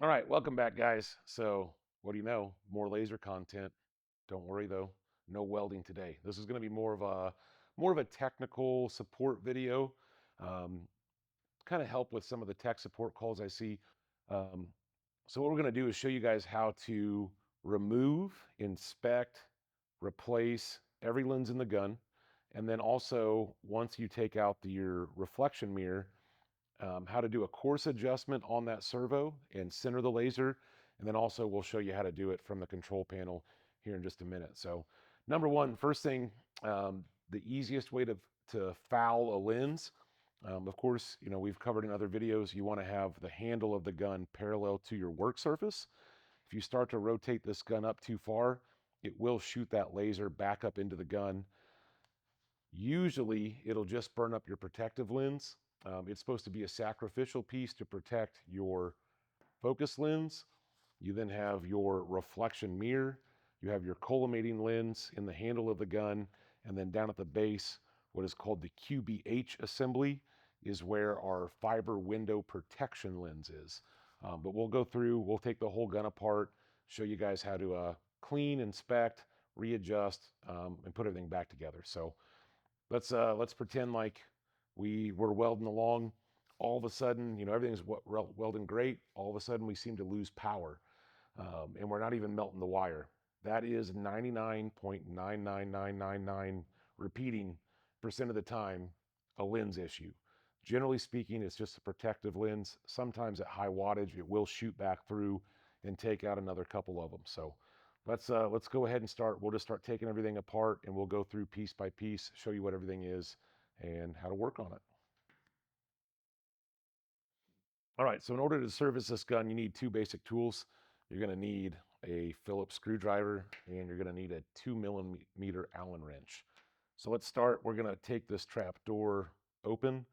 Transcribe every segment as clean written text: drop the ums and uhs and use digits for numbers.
All right, welcome back, guys. So, what do you know? More laser content. Don't worry though, no welding today. This is going to be more of a technical support video. Um, Kind of help with some of the tech support calls I see. Um, so what we're going to do is show you guys how to remove, inspect, replace every lens in the gun, and then also once you take out your reflection mirror, how to do a course adjustment on that servo and center the laser. And then also we'll show you how to do it from the control panel here in just a minute. So number one, first thing, the easiest way to foul a lens. Of course, we've covered in other videos, you want to have the handle of the gun parallel to your work surface. If you start to rotate this gun up too far, it will shoot that laser back up into the gun. Usually, it'll just burn up your protective lens. It's supposed to be a sacrificial piece to protect your focus lens. You then have your reflection mirror. You have your collimating lens in the handle of the gun. And then down at the base, what is called the QBH assembly is where our fiber window protection lens is. But we'll take the whole gun apart, show you guys how to clean, inspect, readjust, and put everything back together. So let's pretend like we were welding along. All of a sudden, everything's welding great. All of a sudden, we seem to lose power, and we're not even melting the wire. That is 99.99999 repeating percent of the time a lens issue. Generally speaking, it's just a protective lens. Sometimes at high wattage, it will shoot back through and take out another couple of them. So let's go ahead and start. We'll just start taking everything apart and we'll go through piece by piece, show you what everything is and how to work on it. All right, so in order to service this gun, you need two basic tools. You're going to need a Phillips screwdriver and you're going to need a 2 millimeter Allen wrench. So let's start. We're going to take this trap door open.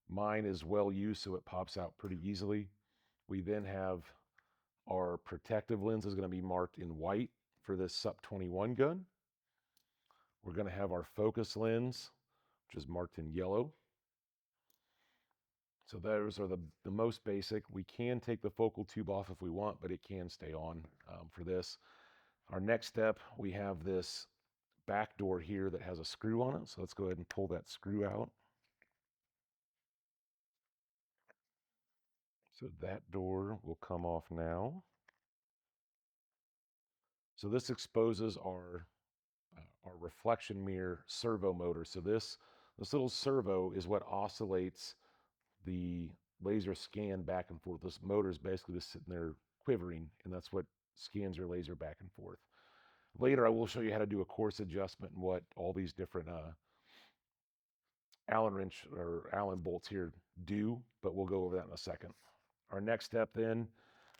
Mine is well used, so it pops out pretty easily. We then have our protective lens is going to be marked in white for this SUP 21 gun. We're going to have our focus lens, which is marked in yellow. So those are the most basic. We can take the focal tube off if we want, but it can stay on for this. Our next step, we have this back door here that has a screw on it. So let's go ahead and pull that screw out. So that door will come off now. So this exposes our reflection mirror servo motor. So this little servo is what oscillates the laser scan back and forth. This motor is basically just sitting there quivering, and that's what scans your laser back and forth. Later, I will show you how to do a course adjustment and what all these different Allen wrench or Allen bolts here do, but we'll go over that in a second. Our next step then,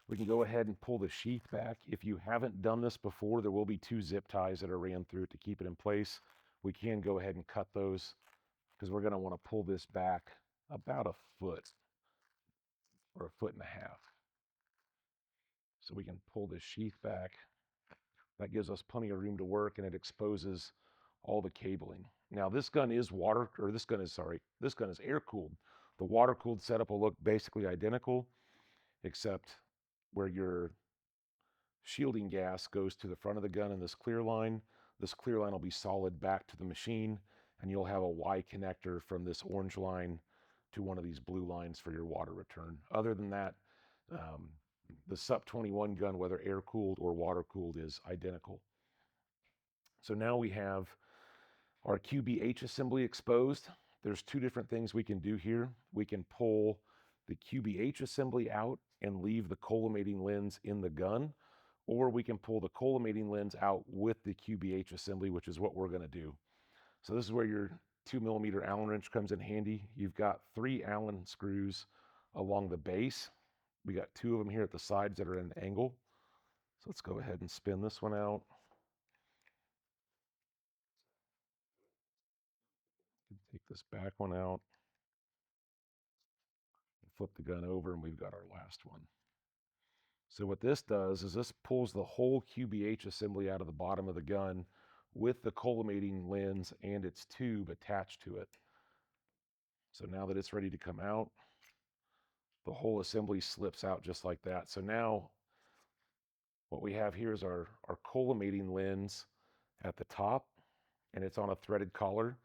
we can go ahead and pull the sheath back. If you haven't done this before, there will be two zip ties that are ran through it to keep it in place. We can go ahead and cut those because we're going to want to pull this back about a foot or a foot and a half. So we can pull this sheath back. That gives us plenty of room to work and it exposes all the cabling. Now this gun is this gun is air cooled. The water cooled setup will look basically identical, except where your shielding gas goes to the front of the gun in this clear line. This clear line will be solid back to the machine, and you'll have a Y connector from this orange line to one of these blue lines for your water return. Other than that, um, the SUP 21 gun, whether air cooled or water cooled, is identical. So now we have our QBH assembly exposed. There's two different things we can do here. We can pull the QBH assembly out and leave the collimating lens in the gun, or we can pull the collimating lens out with the QBH assembly, which is what we're going to do. So this is where your 2 millimeter Allen wrench comes in handy. You've got 3 Allen screws along the base. We got 2 of them here at the sides that are in an angle. So let's go ahead and spin this one out. Take this back one out, flip the gun over, and we've got our last one. So what this does is this pulls the whole QBH assembly out of the bottom of the gun with the collimating lens and its tube attached to it. So now that it's ready to come out, the whole assembly slips out just like that. So now what we have here is our collimating lens at the top, and it's on a threaded collar,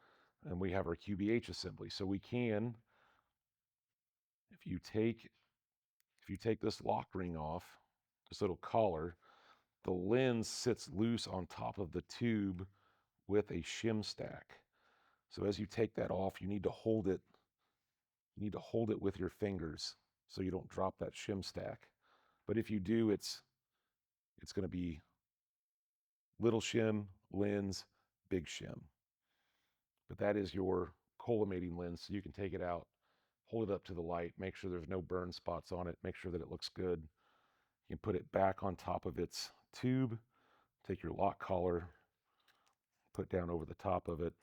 and we have our QBH assembly. So we can, if you take this lock ring off, this little collar, the lens sits loose on top of the tube with a shim stack. So as you take that off, you need to hold it. You need to hold it with your fingers so you don't drop that shim stack. But if you do, it's going to be little shim, lens, big shim. But that is your collimating lens. So you can take it out, hold it up to the light, make sure there's no burn spots on it, make sure that it looks good. You can put it back on top of its tube, take your lock collar, put down over the top of it,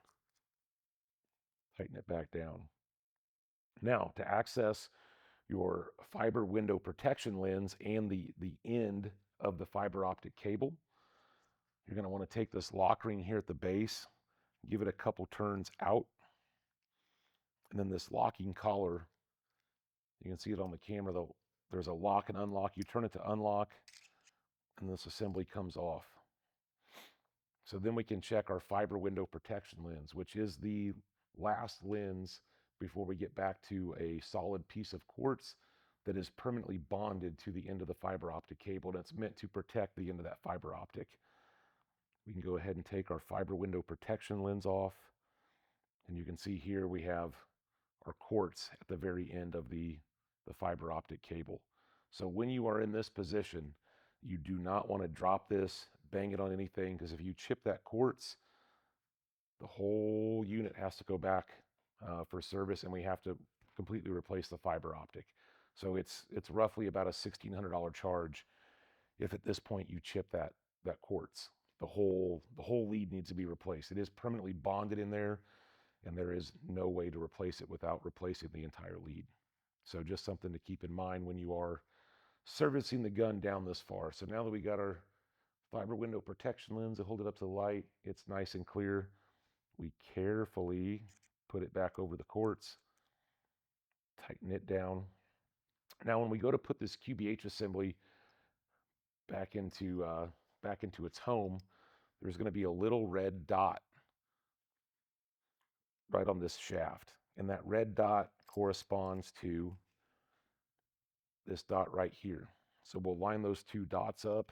tighten it back down. Now, to access your fiber window protection lens and the end of the fiber optic cable, you're going to want to take this lock ring here at the base, give it a couple turns out, and then this locking collar, you can see it on the camera though, there's a lock and unlock. You turn it to unlock, and this assembly comes off. So then we can check our fiber window protection lens, which is the last lens before we get back to a solid piece of quartz that is permanently bonded to the end of the fiber optic cable, and it's meant to protect the end of that fiber optic. We can go ahead and take our fiber window protection lens off, and you can see here we have our quartz at the very end of the fiber optic cable. So when you are in this position, you do not want to drop this, bang it on anything, because if you chip that quartz, the whole unit has to go back for service, and we have to completely replace the fiber optic. So it's roughly about a $1,600 charge if at this point you chip that quartz. The whole lead needs to be replaced. It is permanently bonded in there, and there is no way to replace it without replacing the entire lead. So just something to keep in mind when you are servicing the gun down this far. So now that we got our fiber window protection lens, I hold it up to the light, it's nice and clear. We carefully put it back over the quartz, tighten it down. Now when we go to put this QBH assembly back into its home, there's going to be a little red dot right on this shaft, and that red dot corresponds to this dot right here. So we'll line those two dots up.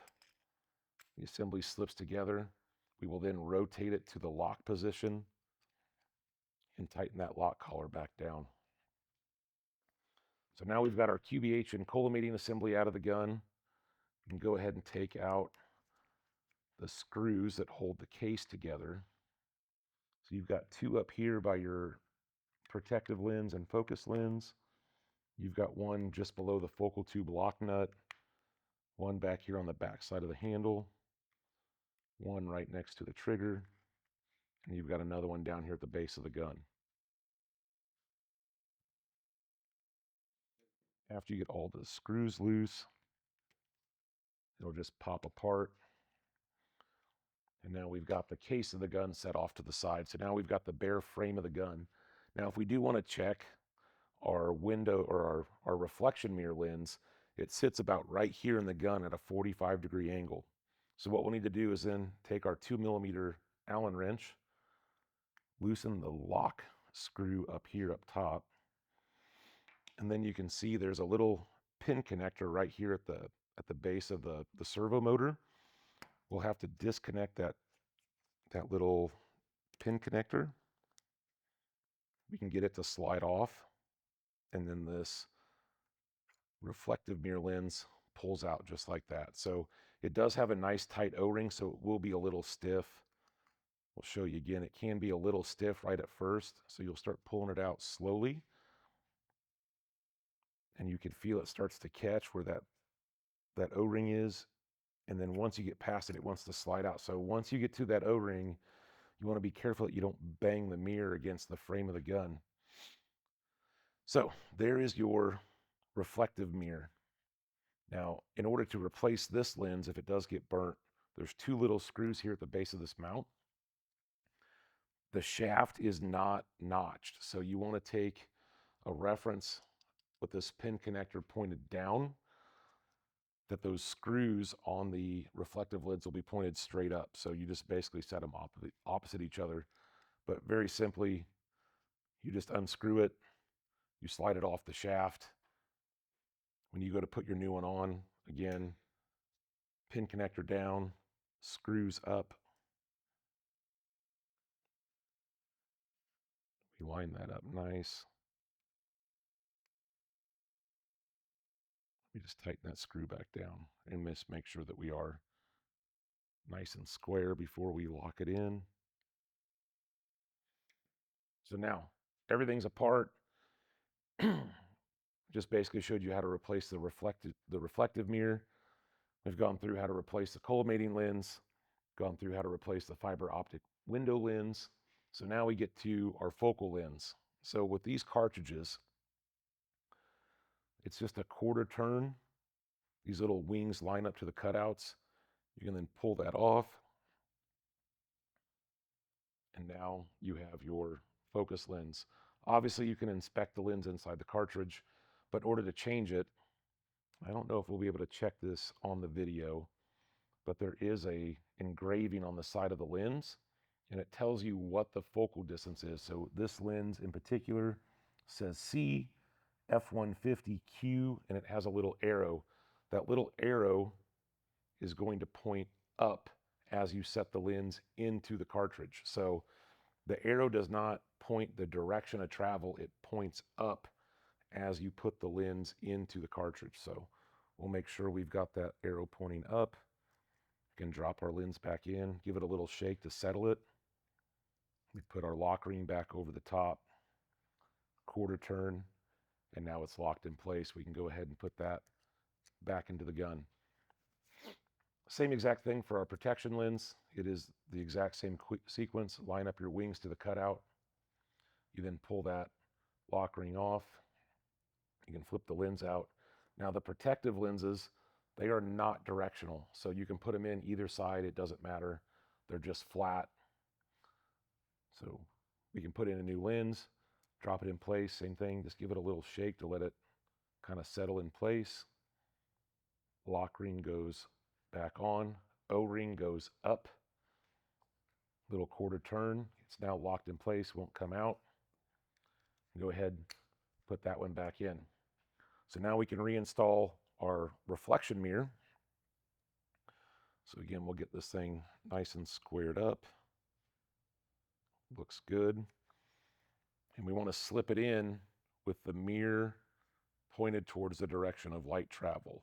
The assembly slips together. We will then rotate it to the lock position and tighten that lock collar back down. So now we've got our QBH and collimating assembly out of the gun. We can go ahead and take out the screws that hold the case together. So you've got two up here by your protective lens and focus lens. You've got one just below the focal tube lock nut, one back here on the back side of the handle, one right next to the trigger, and you've got another one down here at the base of the gun. After you get all the screws loose, it'll just pop apart. And now we've got the case of the gun set off to the side. So now we've got the bare frame of the gun. Now if we do want to check our window or our reflection mirror lens, it sits about right here in the gun at a 45-degree angle. So what we'll need to do is then take our 2mm Allen wrench, loosen the lock screw up here up top, and then you can see there's a little pin connector right here at the base of the servo motor. We'll have to disconnect that little pin connector. We can get it to slide off, and then this reflective mirror lens pulls out just like that. So it does have a nice tight O-ring, so it will be a little stiff. We'll show you again. It can be a little stiff right at first, so you'll start pulling it out slowly, and you can feel it starts to catch where that O-ring is, and then once you get past it, it wants to slide out. So once you get to that O-ring, you want to be careful that you don't bang the mirror against the frame of the gun. So there is your reflective mirror. Now, in order to replace this lens, if it does get burnt, there's two little screws here at the base of this mount. The shaft is not notched, so you want to take a reference with this pin connector pointed down, that those screws on the reflective lids will be pointed straight up. So you just basically set them opposite each other. But very simply, you just unscrew it, you slide it off the shaft. When you go to put your new one on, again, pin connector down, screws up. We line that up nice. We just tighten that screw back down and just make sure that we are nice and square before we lock it in. So now everything's apart. Just basically showed you how to replace the reflective mirror. We've gone through how to replace the collimating lens, gone through how to replace the fiber optic window lens. So now we get to our focal lens. So with these cartridges, it's just a quarter turn. These little wings line up to the cutouts. You can then pull that off. And now you have your focus lens. Obviously, you can inspect the lens inside the cartridge, but in order to change it, I don't know if we'll be able to check this on the video, but there is a engraving on the side of the lens, and it tells you what the focal distance is. So this lens in particular says C F150Q, and it has a little arrow. That little arrow is going to point up as you set the lens into the cartridge. So the arrow does not point the direction of travel, it points up as you put the lens into the cartridge. So we'll make sure we've got that arrow pointing up. We can drop our lens back in, give it a little shake to settle it. We put our lock ring back over the top, quarter turn, and now it's locked in place. We can go ahead and put that back into the gun. Same exact thing for our protection lens. It is the exact same sequence. Line up your wings to the cutout. You then pull that lock ring off. You can flip the lens out. Now the protective lenses, they are not directional. So you can put them in either side. It doesn't matter. They're just flat. So we can put in a new lens, drop it in place. Same thing. Just give it a little shake to let it kind of settle in place. Lock ring goes back on. O-ring goes up. Little quarter turn. It's now locked in place. Won't come out. Go ahead, put that one back in. So now we can reinstall our reflection mirror. So again, we'll get this thing nice and squared up. Looks good. And we want to slip it in with the mirror pointed towards the direction of light travel.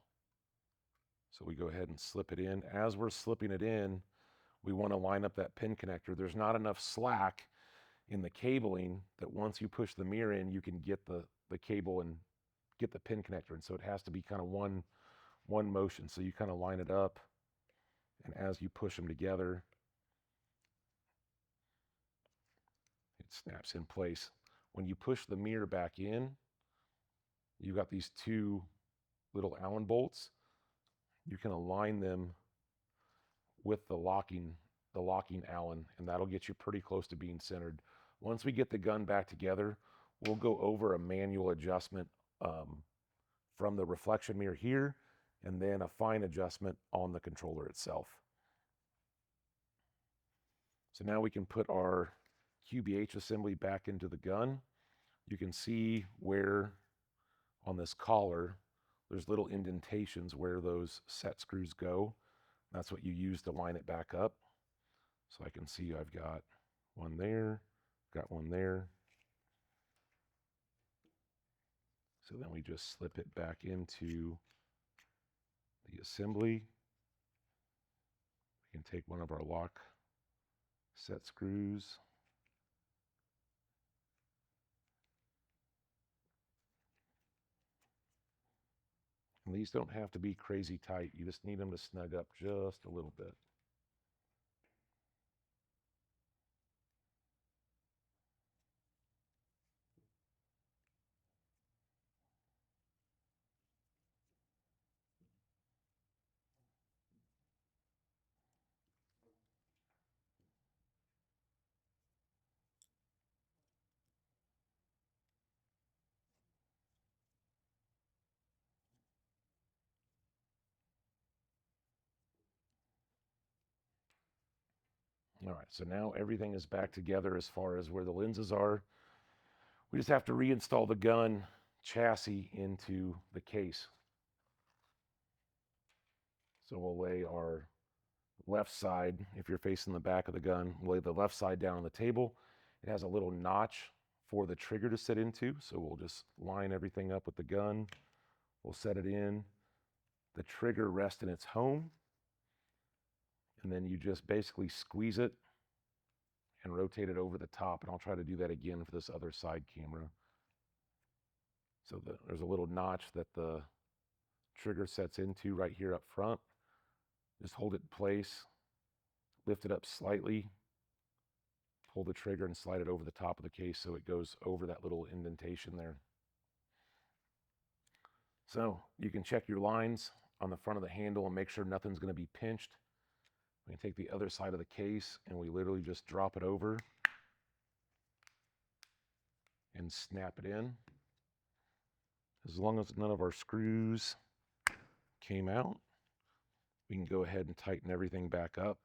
So we go ahead and slip it in. As we're slipping it in, we want to line up that pin connector. There's not enough slack in the cabling that once you push the mirror in, you can get the cable and get the pin connector. And so it has to be kind of one motion. So you kind of line it up, and as you push them together, it snaps in place. When you push the mirror back in, you've got these two little Allen bolts. You can align them with the locking Allen, and that'll get you pretty close to being centered. Once we get the gun back together, we'll go over a manual adjustment from the reflection mirror here, and then a fine adjustment on the controller itself. So now we can put our QBH assembly back into the gun. You can see where on this collar, there's little indentations where those set screws go. That's what you use to line it back up. So I can see I've got one there, got one there. So then we just slip it back into the assembly. We can take one of our lock set screws. And these don't have to be crazy tight. You just need them to snug up just a little bit. All right, so now everything is back together as far as where the lenses are. We just have to reinstall the gun chassis into the case. So we'll lay our left side, if you're facing the back of the gun, we'll lay the left side down on the table. It has a little notch for the trigger to sit into, so we'll just line everything up with the gun. We'll set it in. The trigger rests in its home, and then you just basically squeeze it and rotate it over the top. And I'll try to do that again for this other side camera. So there's a little notch that the trigger sets into right here up front. Just hold it in place, lift it up slightly, pull the trigger and slide it over the top of the case so it goes over that little indentation there. So you can check your lines on the front of the handle and make sure nothing's going to be pinched. We can take the other side of the case and we literally just drop it over and snap it in. As long as none of our screws came out, we can go ahead and tighten everything back up.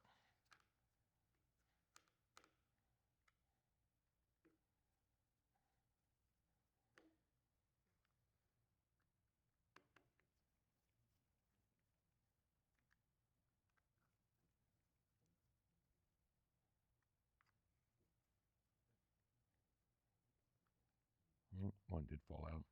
One did fall out.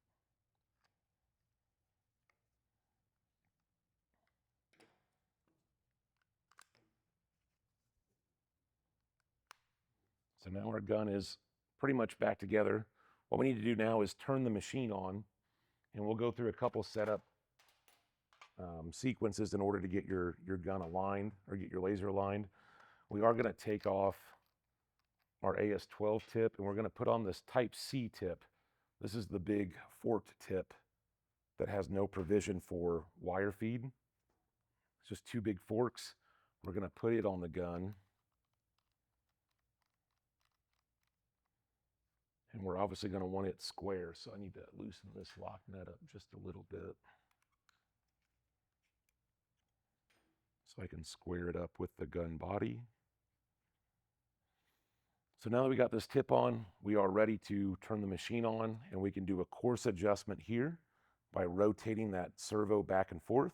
So now our gun is pretty much back together. What we need to do now is turn the machine on, and we'll go through a couple setup sequences in order to get your gun aligned or get your laser aligned. We are going to take off our AS12 tip and we're going to put on this Type C tip. This is the big forked tip that has no provision for wire feed. It's just two big forks. We're going to put it on the gun. And we're obviously going to want it square, so I need to loosen this lock nut up just a little bit so I can square it up with the gun body. So now that we got this tip on, we are ready to turn the machine on, and we can do a course adjustment here by rotating that servo back and forth.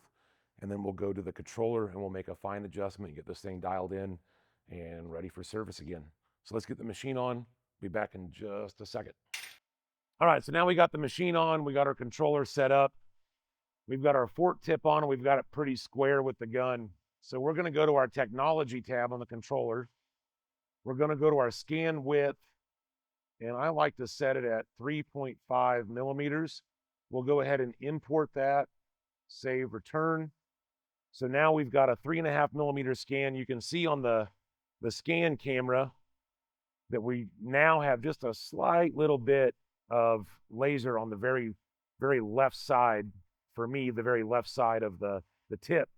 And then we'll go to the controller and we'll make a fine adjustment, get this thing dialed in and ready for service again. So let's get the machine on. Be back in just a second. All right, so now we got the machine on, we got our controller set up. We've got our fork tip on, and we've got it pretty square with the gun. So we're gonna go to our technology tab on the controller. We're gonna go to our scan width, and I like to set it at 3.5 millimeters. We'll go ahead and import that, save, return. So now we've got a 3.5 millimeter scan. You can see on the scan camera that we now have just a slight little bit of laser on the very, very left side. For me, the very left side of the tip.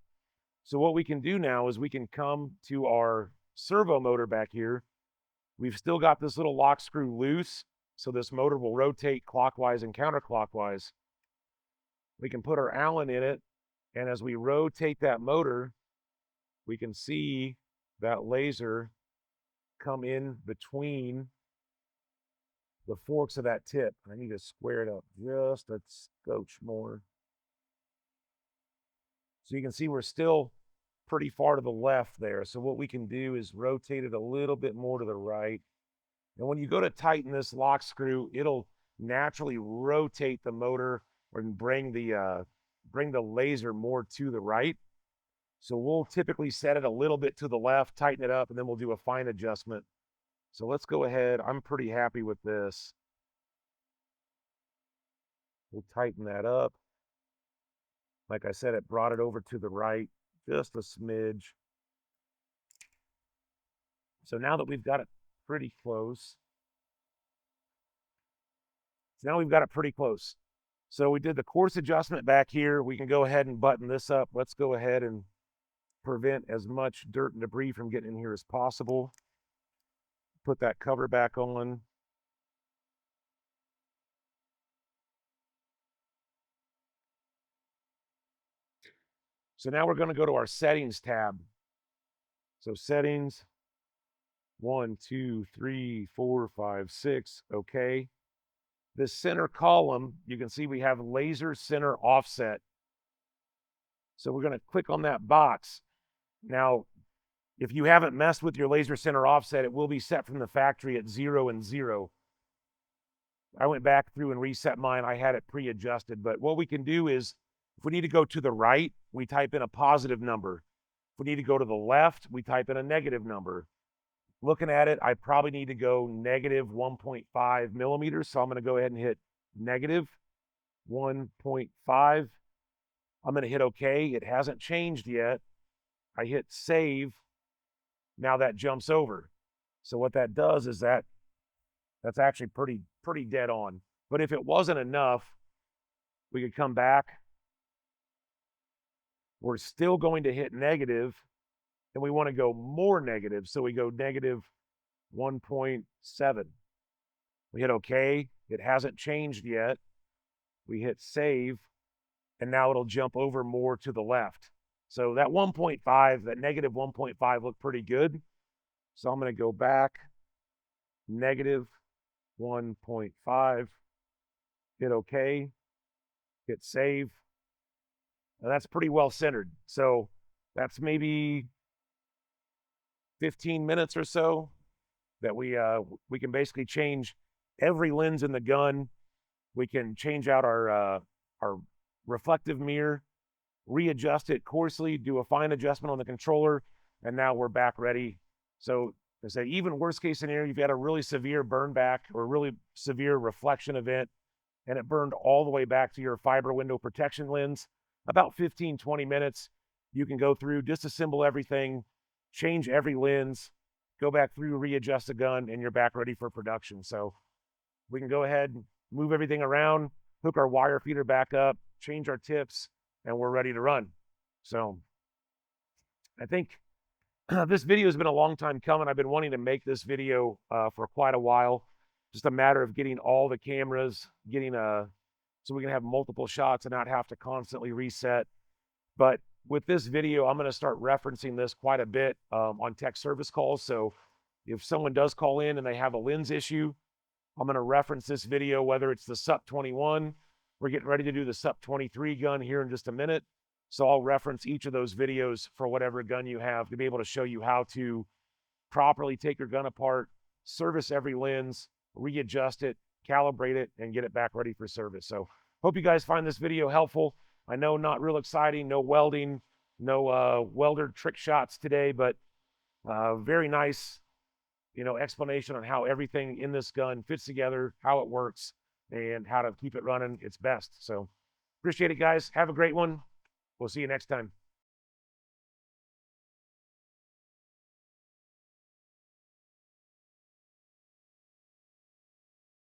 So what we can do now is we can come to our servo motor back here. We've still got this little lock screw loose, so this motor will rotate clockwise and counterclockwise. We can put our Allen in it, and as we rotate that motor, we can see that laser come in between the forks of that tip. I need to square it up just a scotch more. So you can see we're still pretty far to the left there. So what we can do is rotate it a little bit more to the right. And when you go to tighten this lock screw, it'll naturally rotate the motor and bring the laser more to the right. So we'll typically set it a little bit to the left, tighten it up, and then we'll do a fine adjustment. So let's go ahead. I'm pretty happy with this. We'll tighten that up. Like I said, it brought it over to the right, just a smidge. So now that we've got it pretty close, So we did the course adjustment back here. We can go ahead and button this up. Let's go ahead and prevent as much dirt and debris from getting in here as possible. Put that cover back on. So now we're going to go to our settings tab. So settings, 1, 2, 3, 4, 5, 6. Okay. The center column, you can see we have laser center offset. So we're going to click on that box. Now, if you haven't messed with your laser center offset, it will be set from the factory at 0 and 0. I went back through and reset mine. I had it pre-adjusted, but what we can do is if we need to go to the right, we type in a positive number. If we need to go to the left, we type in a negative number. Looking at it, I probably need to go negative 1.5 millimeters. So I'm going to go ahead and hit negative 1.5. I'm going to hit OK. It hasn't changed yet. I hit save. Now that jumps over. So what that does is that's actually pretty dead on. But if it wasn't enough, we could come back. We're still going to hit negative, and we want to go more negative. So we go negative 1.7. We hit OK. It hasn't changed yet. We hit save, and now it'll jump over more to the left. So that 1.5, that negative 1.5 looked pretty good. So I'm going to go back, negative 1.5, hit OK, hit save. Now that's pretty well centered. So that's maybe 15 minutes or so that we can basically change every lens in the gun. We can change out our reflective mirror, readjust it coarsely, do a fine adjustment on the controller, and now we're back ready. So I say, even worst case scenario, you've got a really severe burn back or really severe reflection event, and it burned all the way back to your fiber window protection lens. About 15, 20 minutes, you can go through, disassemble everything, change every lens, go back through, readjust the gun, and you're back ready for production. So we can go ahead and move everything around, hook our wire feeder back up, change our tips, and we're ready to run. So I think this video has been a long time coming. I've been wanting to make this video for quite a while. Just a matter of getting all the cameras, so we can have multiple shots and not have to constantly reset. But with this video, I'm going to start referencing this quite a bit on tech service calls. So if someone does call in and they have a lens issue, I'm going to reference this video, whether it's the SUP 21. We're getting ready to do the SUP 23 gun here in just a minute. So I'll reference each of those videos for whatever gun you have to be able to show you how to properly take your gun apart, service every lens, readjust it, calibrate it, and get it back ready for service. So hope you guys find this video helpful. I know not real exciting, no welding, no welder trick shots today, but very nice, explanation on how everything in this gun fits together, how it works, and how to keep it running its best. So appreciate it, guys. Have a great one. We'll see you next time.